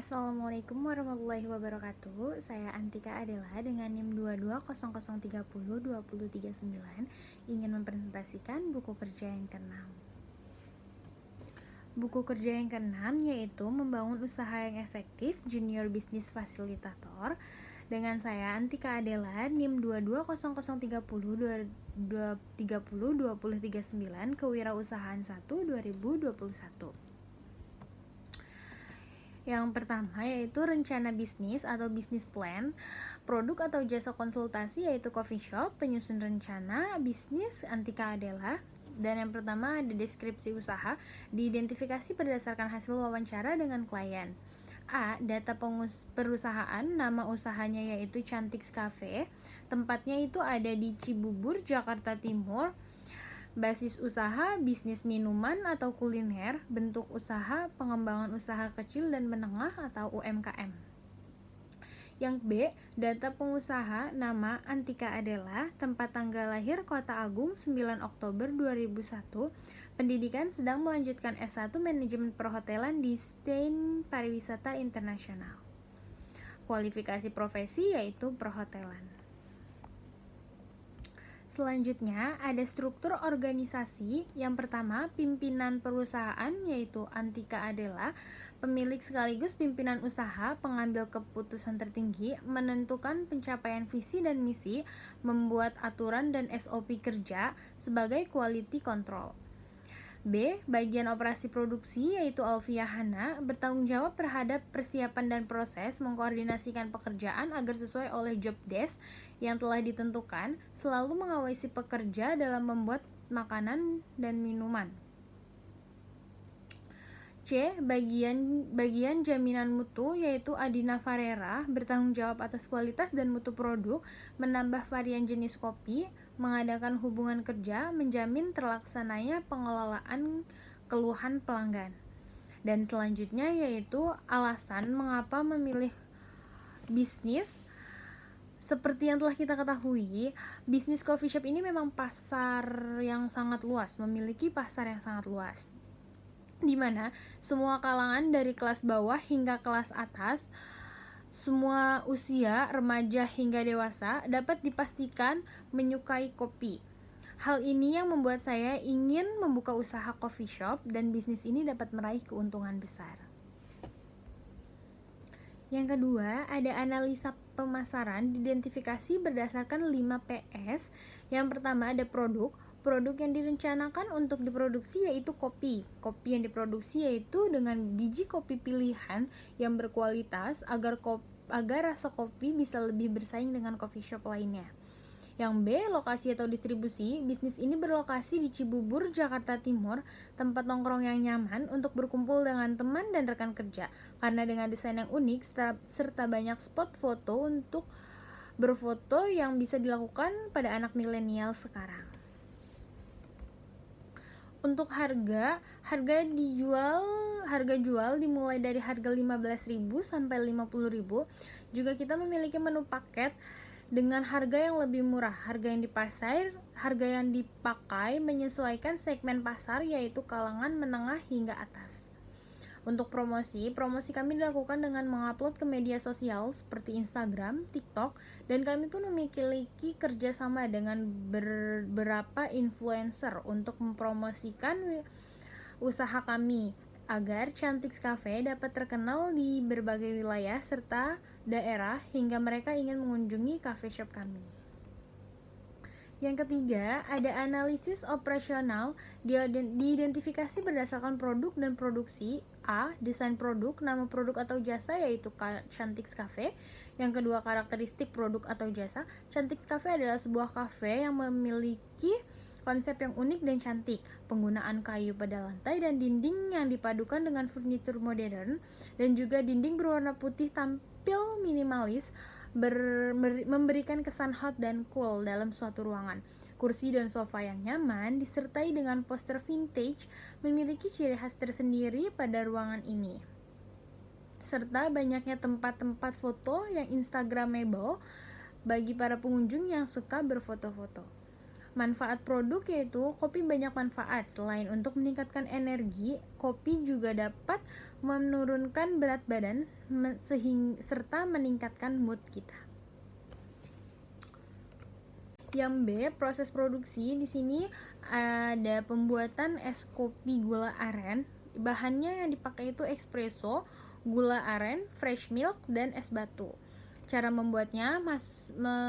Assalamualaikum warahmatullahi wabarakatuh. Saya Antika Adela dengan NIM 2200302039 ingin mempresentasikan buku kerja yang keenam. Buku kerja yang keenam yaitu Membangun Usaha yang Efektif Junior Business Facilitator dengan saya Antika Adela NIM 2200302039 Kewirausahaan 1 2021. Yang pertama yaitu rencana bisnis atau business plan, produk atau jasa konsultasi yaitu coffee shop, penyusun rencana bisnis Antika Adela. Dan yang pertama ada deskripsi usaha, diidentifikasi berdasarkan hasil wawancara dengan klien. A. Data perusahaan, nama usahanya yaitu Chantix Cafe, tempatnya itu ada di Cibubur, Jakarta Timur. Basis usaha, bisnis minuman atau kuliner, bentuk usaha, pengembangan usaha kecil dan menengah atau UMKM. Yang B, data pengusaha, nama Antika Adela, tempat tanggal lahir Kota Agung 9 Oktober 2001, pendidikan sedang melanjutkan S1 Manajemen Perhotelan di Stein Pariwisata Internasional. Kualifikasi profesi yaitu perhotelan. Selanjutnya ada struktur organisasi. Yang pertama, pimpinan perusahaan yaitu Antika Adela, pemilik sekaligus pimpinan usaha, pengambil keputusan tertinggi, menentukan pencapaian visi dan misi, membuat aturan dan SOP kerja sebagai quality control. B. Bagian operasi produksi yaitu Alfia Hana, bertanggung jawab terhadap persiapan dan proses, mengkoordinasikan pekerjaan agar sesuai oleh job desk yang telah ditentukan, selalu mengawasi pekerja dalam membuat makanan dan minuman. C. Bagian jaminan mutu yaitu Adina Farera, bertanggung jawab atas kualitas dan mutu produk, menambah varian jenis kopi, mengadakan hubungan kerja, menjamin terlaksananya pengelolaan keluhan pelanggan. Dan selanjutnya yaitu alasan mengapa memilih bisnis. Seperti yang telah kita ketahui, bisnis coffee shop ini memang pasar yang sangat luas, memiliki pasar yang sangat luas, di mana semua kalangan dari kelas bawah hingga kelas atas, semua usia, remaja hingga dewasa dapat dipastikan menyukai kopi. Hal ini yang membuat saya ingin membuka usaha coffee shop dan bisnis ini dapat meraih keuntungan besar. Yang kedua, ada analisa pemasaran diidentifikasi berdasarkan 5 PS. Yang pertama ada produk yang direncanakan untuk diproduksi yaitu kopi. Kopi yang diproduksi yaitu dengan biji kopi pilihan yang berkualitas agar rasa kopi bisa lebih bersaing dengan coffee shop lainnya. Yang B, lokasi atau distribusi. Bisnis ini berlokasi di Cibubur, Jakarta Timur, tempat nongkrong yang nyaman untuk berkumpul dengan teman dan rekan kerja. Karena dengan desain yang unik serta banyak spot foto untuk berfoto yang bisa dilakukan pada anak milenial sekarang. Untuk harga jual dimulai dari harga 15.000 sampai 50.000. Juga kita memiliki menu paket dengan harga yang lebih murah. Harga yang dipakai menyesuaikan segmen pasar yaitu kalangan menengah hingga atas. Untuk promosi kami dilakukan dengan mengupload ke media sosial seperti Instagram, TikTok, dan kami pun memiliki kerjasama dengan beberapa influencer untuk mempromosikan usaha kami agar Chantix Cafe dapat terkenal di berbagai wilayah serta daerah hingga mereka ingin mengunjungi cafe shop kami. Yang ketiga, ada analisis operasional diidentifikasi berdasarkan produk dan produksi. A. Desain produk, nama produk atau jasa yaitu Chantix Cafe. Yang kedua, karakteristik produk atau jasa. Chantix Cafe adalah sebuah cafe yang memiliki konsep yang unik dan cantik. Penggunaan kayu pada lantai dan dinding yang dipadukan dengan furnitur modern, dan juga dinding berwarna putih tampil minimalis, memberikan kesan hot dan cool dalam suatu ruangan. Kursi dan sofa yang nyaman disertai dengan poster vintage memiliki ciri khas tersendiri pada ruangan ini, serta banyaknya tempat-tempat foto yang instagramable bagi para pengunjung yang suka berfoto-foto. Manfaat produk yaitu kopi banyak manfaat. Selain untuk meningkatkan energi, kopi juga dapat menurunkan berat badan serta meningkatkan mood kita. Yang B, proses produksi. Di sini ada pembuatan es kopi gula aren. Bahannya yang dipakai itu espresso, gula aren, fresh milk, dan es batu. Cara membuatnya,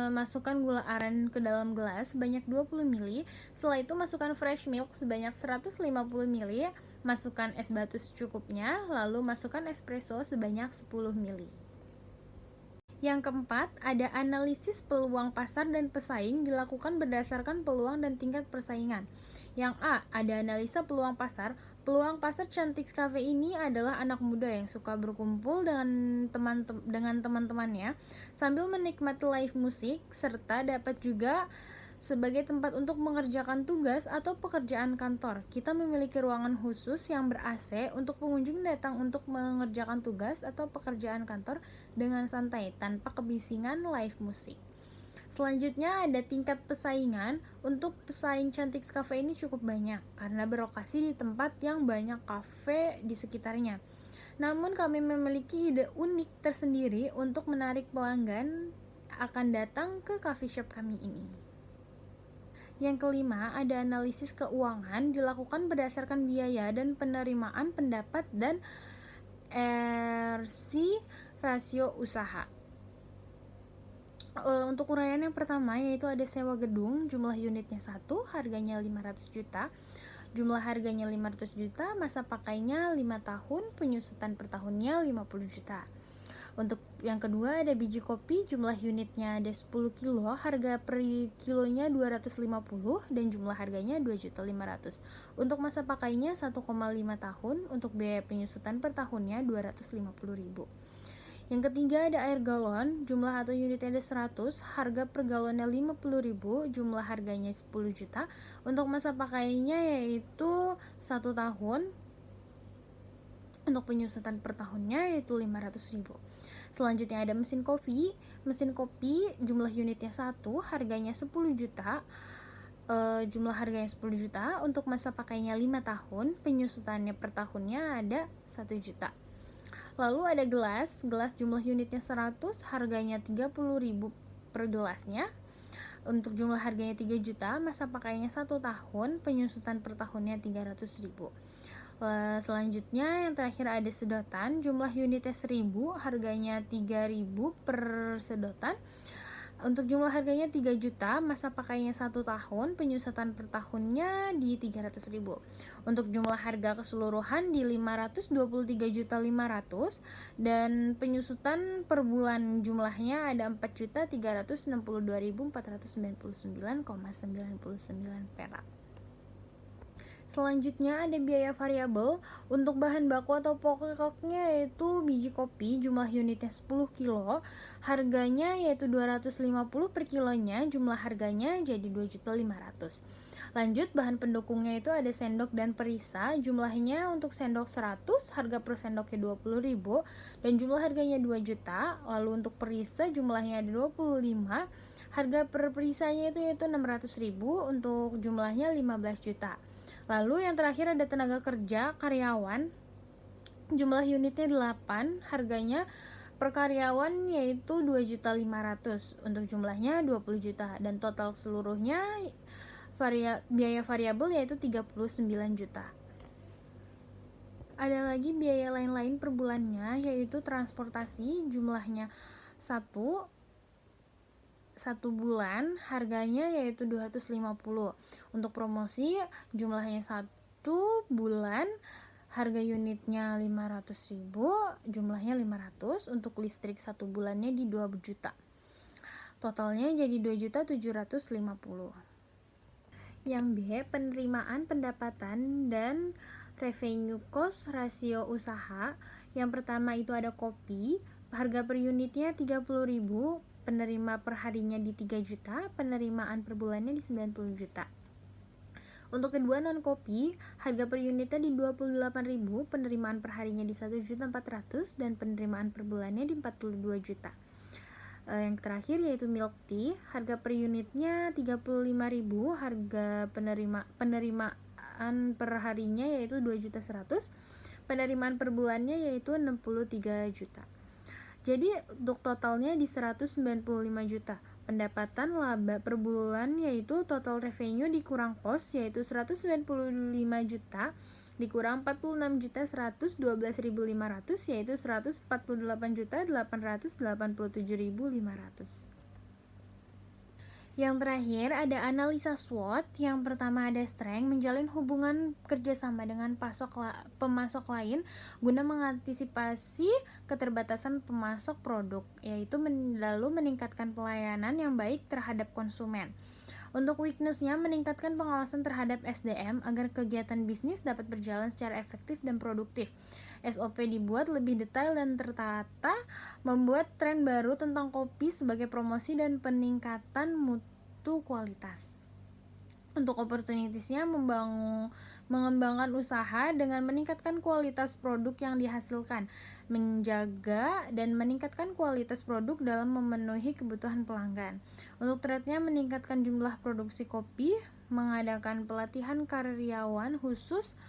masukkan gula aren ke dalam gelas sebanyak 20 ml. Setelah itu masukkan fresh milk sebanyak 150 ml. Masukkan es batu secukupnya, lalu masukkan espresso sebanyak 10 ml. Yang keempat, ada analisis peluang pasar dan pesaing dilakukan berdasarkan peluang dan tingkat persaingan. Yang A, ada analisa peluang pasar. Peluang pasar Chantix Cafe ini adalah anak muda yang suka berkumpul dengan teman-temannya sambil menikmati live musik, serta dapat juga sebagai tempat untuk mengerjakan tugas atau pekerjaan kantor. Kita memiliki ruangan khusus yang ber-AC untuk pengunjung datang untuk mengerjakan tugas atau pekerjaan kantor dengan santai tanpa kebisingan live musik. Selanjutnya ada tingkat pesaingan. Untuk pesaing Chantix Cafe ini cukup banyak karena berlokasi di tempat yang banyak kafe di sekitarnya. Namun kami memiliki ide unik tersendiri untuk menarik pelanggan akan datang ke coffee shop kami ini. Yang kelima, ada analisis keuangan dilakukan berdasarkan biaya dan penerimaan pendapat dan RC rasio usaha. Untuk uraian yang pertama yaitu ada sewa gedung, jumlah unitnya 1, harganya 500 juta. Jumlah harganya 500 juta, masa pakainya 5 tahun, penyusutan per tahunnya 50 juta. Untuk yang kedua ada biji kopi, jumlah unitnya ada 10 kilo, harga per kilonya 250 dan jumlah harganya 2.500.000. Untuk masa pakainya 1,5 tahun, untuk biaya penyusutan per tahunnya 250.000. Yang ketiga ada air galon, jumlah atau unitnya ada 100, harga per galonnya 50.000, jumlah harganya 10 juta. Untuk masa pakainya yaitu 1 tahun, untuk penyusutan per tahunnya yaitu 500.000. Selanjutnya ada mesin kopi jumlah unitnya 1, harganya 10 juta. Jumlah harganya 10 juta, untuk masa pakainya 5 tahun, penyusutannya per tahunnya ada 1 juta. Lalu ada gelas jumlah unitnya 100, harganya 30.000 per gelasnya. Untuk jumlah harganya 3 juta, masa pakainya 1 tahun, penyusutan per tahunnya 300.000. Selanjutnya yang terakhir ada sedotan, jumlah unitnya 1000, harganya 3.000 per sedotan. Untuk jumlah harganya 3 juta, masa pakainya 1 tahun, penyusutan per tahunnya di 300.000. Untuk jumlah harga keseluruhan di 523.500.000 dan penyusutan per bulan jumlahnya ada 4.362.499,99 perak. Selanjutnya ada biaya variabel. Untuk bahan baku atau pokoknya yaitu biji kopi, jumlah unitnya 10 kilo, harganya yaitu 250 per kilonya, jumlah harganya jadi 2.500.000. Lanjut, bahan pendukungnya itu ada sendok dan perisa, jumlahnya untuk sendok 100, harga per sendoknya 20.000 dan jumlah harganya 2 juta. Lalu untuk perisa jumlahnya ada 25, harga per perisanya itu yaitu 600.000, untuk jumlahnya 15 juta. Lalu yang terakhir ada tenaga kerja karyawan, jumlah unitnya 8, harganya per karyawan yaitu 2.500.000, untuk jumlahnya 20 juta dan total seluruhnya biaya variabel yaitu 39 juta. Ada lagi biaya lain-lain per bulannya yaitu transportasi, jumlahnya 1 bulan, harganya yaitu 250. Untuk promosi jumlahnya 1 bulan, harga unitnya 500.000, jumlahnya 500. Untuk listrik 1 bulannya di 2 juta. Totalnya jadi 2.750.000. Yang B, penerimaan pendapatan dan revenue cost rasio usaha. Yang pertama itu ada kopi, harga per unitnya 30.000, penerima per harinya di 3 juta, penerimaan per bulannya di 90 juta. Untuk kedua non kopi, harga per unitnya di 28.000, penerimaan per harinya di 1.400.000 dan penerimaan per bulannya di 42 juta. Yang terakhir yaitu milk tea, harga per unitnya 35.000, harga penerimaan per harinya yaitu 2.100.000, penerimaan per bulannya yaitu 63 juta. Jadi untuk totalnya di 195 juta. Pendapatan laba per bulan yaitu total revenue dikurang cost yaitu 195 juta dikurang 46.112.500 yaitu 148.887.500. Yang terakhir ada analisa SWOT. Yang pertama ada strength, menjalin hubungan kerjasama dengan pemasok lain guna mengantisipasi keterbatasan pemasok produk, yaitu lalu meningkatkan pelayanan yang baik terhadap konsumen. Untuk weakness-nya, meningkatkan pengawasan terhadap SDM agar kegiatan bisnis dapat berjalan secara efektif dan produktif. SOP dibuat lebih detail dan tertata, membuat tren baru tentang kopi sebagai promosi dan peningkatan mutu kualitas. Untuk opportunities-nya, mengembangkan usaha dengan meningkatkan kualitas produk yang dihasilkan, menjaga dan meningkatkan kualitas produk dalam memenuhi kebutuhan pelanggan. Untuk threat-nya, meningkatkan jumlah produksi kopi, mengadakan pelatihan karyawan khusus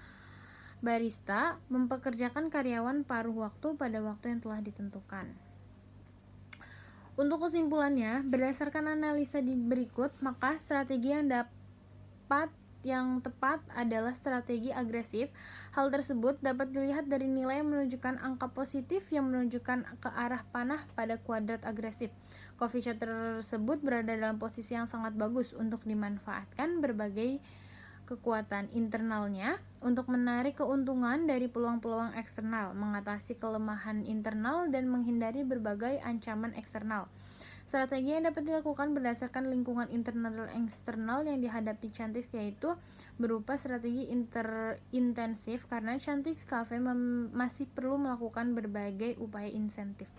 barista, mempekerjakan karyawan paruh waktu pada waktu yang telah ditentukan. Untuk kesimpulannya, berdasarkan analisa di berikut, maka strategi yang tepat adalah strategi agresif. Hal tersebut dapat dilihat dari nilai yang menunjukkan angka positif yang menunjukkan ke arah panah pada kuadrat agresif. Coffee shop tersebut berada dalam posisi yang sangat bagus untuk dimanfaatkan berbagai kekuatan internalnya untuk menarik keuntungan dari peluang-peluang eksternal, mengatasi kelemahan internal, dan menghindari berbagai ancaman eksternal. Strategi yang dapat dilakukan berdasarkan lingkungan internal dan eksternal yang dihadapi Chantix yaitu berupa strategi intensif, karena Chantix Cafe masih perlu melakukan berbagai upaya intensif.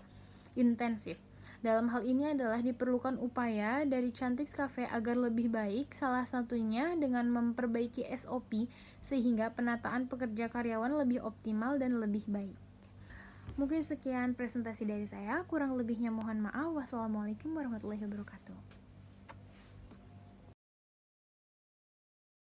Dalam hal ini adalah diperlukan upaya dari Chantix Cafe agar lebih baik, salah satunya dengan memperbaiki SOP sehingga penataan pekerja karyawan lebih optimal dan lebih baik. Mungkin sekian presentasi dari saya, kurang lebihnya mohon maaf. Wassalamualaikum warahmatullahi wabarakatuh.